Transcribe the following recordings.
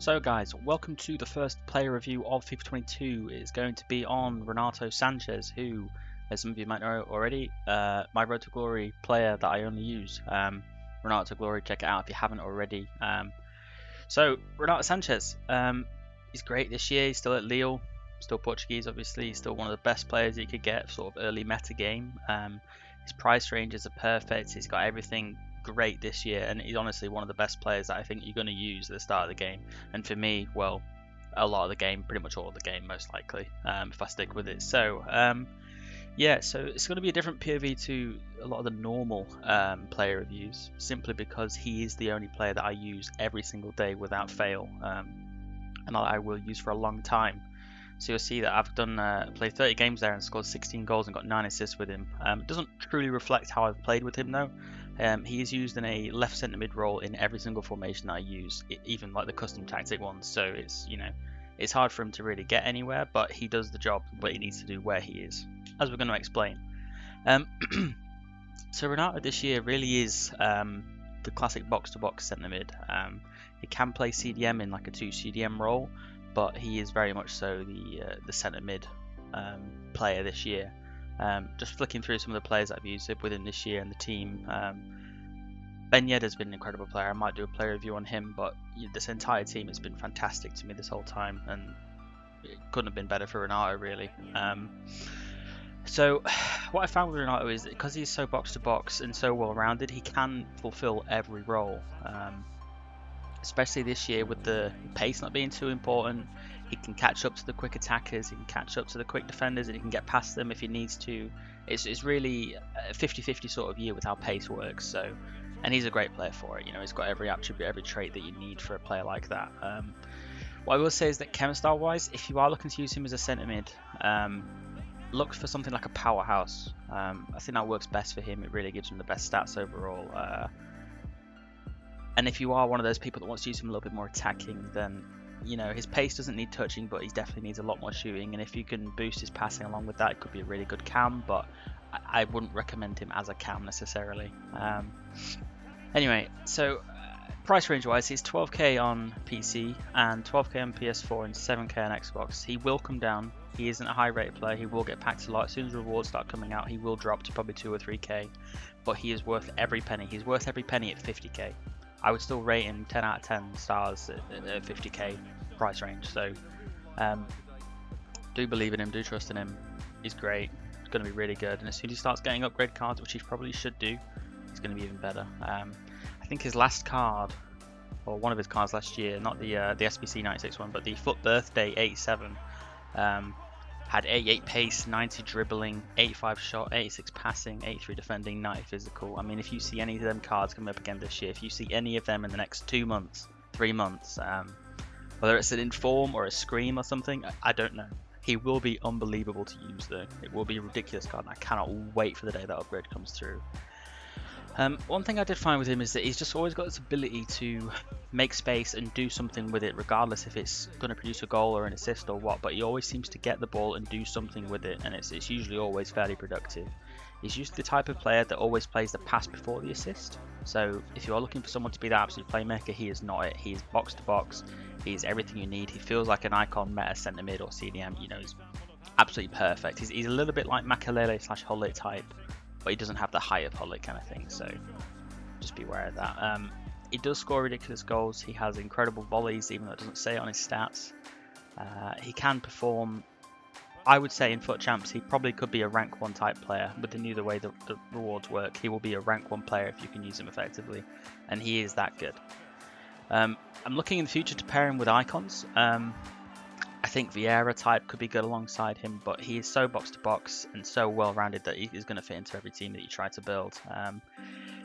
So guys, welcome to the first player review of FIFA 22. It's going to be on Renato Sanchez, who, as some of you might know already, my Road to Glory player that I only use. Renato to Glory, check it out if you haven't already. So Renato Sanchez, he's great this year. He's still at Lille, still Portuguese obviously. He's still one of the best players you could get, sort of early meta game. His price ranges are perfect. He's got everything great this year, and he's honestly one of the best players that I think you're going to use at the start of the game. And for me, well, a lot of the game, pretty much all of the game most likely, if I stick with it. So yeah, so it's going to be a different POV to a lot of the normal player reviews, simply because he is the only player that I use every single day without fail, and I will use for a long time. So you'll see that I've played 30 games there and scored 16 goals and got 9 assists with him. It doesn't truly reflect how I've played with him though. He is used in a left centre mid role in every single formation that I use, even like the custom tactic ones. So it's it's hard for him to really get anywhere, but he does the job what he needs to do where he is, as we're going to explain. So Renato this year really is the classic box-to-box centre mid. He can play CDM in like a 2 CDM role, but he is very much so the centre mid player this year. Just flicking through some of the players I've used with him this year and the team. Ben Yedder's been an incredible player. I might do a player review on him, but this entire team has been fantastic to me this whole time, and it couldn't have been better for Renato really. So what I found with Renato is that because he's so box to box and so well rounded, he can fulfill every role. Especially this year with the pace not being too important. He can catch up to the quick attackers, he can catch up to the quick defenders, and he can get past them if he needs to. It's really a 50-50 sort of year with how pace works. So, and he's a great player for it. He's got every attribute, every trait that you need for a player like that. What I will say is that chem style wise, if you are looking to use him as a centre mid, look for something like a powerhouse. I think that works best for him. It really gives him the best stats overall. And if you are one of those people that wants to use him a little bit more attacking, then his pace doesn't need touching, but he definitely needs a lot more shooting. And if you can boost his passing along with that, it could be a really good cam. But I wouldn't recommend him as a cam necessarily. Anyway, so price range wise, he's 12k on PC and 12k on PS4 and 7k on Xbox. He will come down. He isn't a high rated player. He will get packed a lot. As soon as rewards start coming out, he will drop to probably 2 or 3k. But he is worth every penny. He's worth every penny at 50k. I would still rate him 10 out of 10 stars at 50k price range. So do believe in him, do trust in him. He's great. He's going to be really good. And as soon as he starts getting upgrade cards, which he probably should do, he's going to be even better. I think his last card, or one of his cards last year, not the SBC 96 one, but the Foot Birthday 87, had 88 pace, 90 dribbling, 85 shot, 86 passing, 83 defending, 90 physical. I mean, if you see any of them cards coming up again this year, if you see any of them in the next 2 months, 3 months, whether it's an Inform or a Scream or something, I don't know. He will be unbelievable to use though. It will be a ridiculous card, and I cannot wait for the day that upgrade comes through. One thing I did find with him is that he's just always got this ability to make space and do something with it, regardless if it's going to produce a goal or an assist or what, but he always seems to get the ball and do something with it, and it's usually always fairly productive. He's usually the type of player that always plays the pass before the assist, so if you are looking for someone to be the absolute playmaker, he is not it. He is box to box, he's everything you need. He feels like an icon meta centre mid or CDM, he's absolutely perfect. He's a little bit like Makalele / Hullet type, but he doesn't have the high up Hullet kind of thing, so just be aware of that. He does score ridiculous goals. He has incredible volleys, even though it doesn't say it on his stats. He can perform, I would say in FUT Champs, he probably could be a rank 1 type player. With the new way the rewards work, he will be a rank 1 player if you can use him effectively, and he is that good. I'm looking in the future to pair him with icons. I think Vieira type could be good alongside him, but he is so box to box and so well rounded that he is going to fit into every team that you try to build.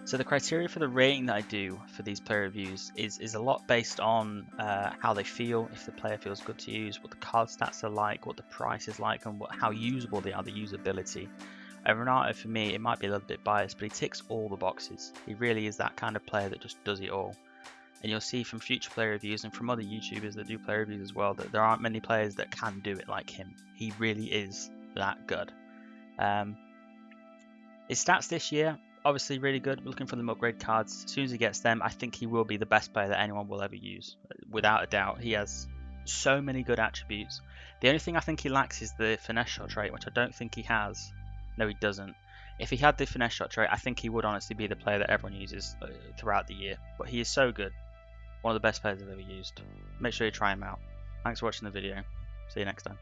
So the criteria for the rating that I do for these player reviews is a lot based on how they feel, if the player feels good to use, what the card stats are like, what the price is like, and how usable they are, the usability. Renato, for me, it might be a little bit biased, but he ticks all the boxes. He really is that kind of player that just does it all. And you'll see from future player reviews and from other YouTubers that do player reviews as well that there aren't many players that can do it like him. He really is that good. His stats this year obviously really good. We're looking for them upgrade cards. As soon as he gets them, I think he will be the best player that anyone will ever use, without a doubt. He has so many good attributes. The only thing I think he lacks is the finesse shot trait, which I don't think he has. No, he doesn't. If he had the finesse shot trait, I think he would honestly be the player that everyone uses throughout the year. But he is so good. One of the best players I've ever used. Make sure you try him out. Thanks for watching the video. See you next time.